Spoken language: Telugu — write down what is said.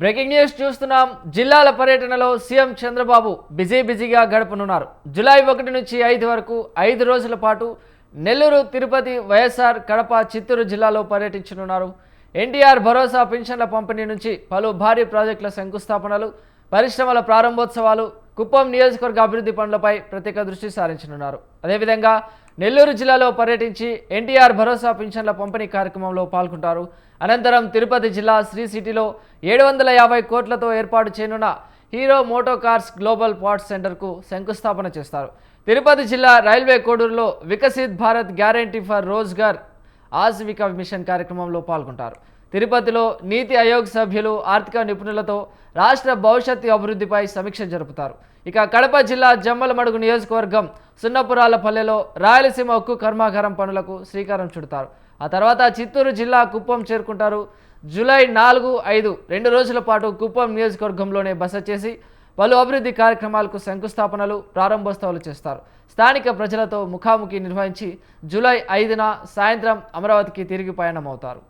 బ్రేకింగ్ న్యూస్ చూస్తున్నాం. జిల్లాల పర్యటనలో సీఎం చంద్రబాబు బిజీగా గడపనున్నారు. జూలై 1 నుంచి 5 వరకు 5 రోజుల పాటు నెల్లూరు, తిరుపతి, వైఎస్ఆర్, కడప, చిత్తూరు జిల్లాలో పర్యటించనున్నారు. ఎన్టీఆర్ భరోసా పింఛన్ల పంపిణీ నుంచి పలు భారీ ప్రాజెక్టుల శంకుస్థాపనలు, పరిశ్రమల ప్రారంభోత్సవాలు, కుప్పం నియోజకవర్గ అభివృద్ధి పనులపై ప్రత్యేక దృష్టి సారించనున్నారు. అదేవిధంగా నెల్లూరు జిల్లాలో పర్యటించి ఎన్టీఆర్ భరోసా పింఛన్ల పంపిణీ కార్యక్రమంలో పాల్గొంటారు. అనంతరం తిరుపతి జిల్లా శ్రీ సిటీలో 750 కోట్లతో ఏర్పాటు చేయనున్న Hero Moto Corp global parts సెంటర్కు శంకుస్థాపన చేస్తారు. తిరుపతి జిల్లా రైల్వే కోడూరులో Viksit Bharat guarantee for Rozgar Ajeevika mission కార్యక్రమంలో పాల్గొంటారు. తిరుపతిలో నీతి ఆయోగ్ సభ్యులు, ఆర్థిక నిపుణులతో రాష్ట్ర భవిష్యత్తు అభివృద్ధిపై సమీక్ష జరుపుతారు. ఇక కడప జిల్లా జమ్మలమడుగు నియోజకవర్గం సున్నపురాలపల్లెలో రాయలసీమ ఉక్కు కర్మాగారం పనులకు శ్రీకారం చుడతారు. ఆ తర్వాత చిత్తూరు జిల్లా కుప్పం చేరుకుంటారు. జూలై 4, 5 2 రోజుల పాటు కుప్పం నియోజకవర్గంలోనే బస చేసి పలు అభివృద్ధి కార్యక్రమాలకు శంకుస్థాపనలు, ప్రారంభోత్సవాలు చేస్తారు. స్థానిక ప్రజలతో ముఖాముఖి నిర్వహించి జూలై 5న సాయంత్రం అమరావతికి తిరిగి పయనమవుతారు.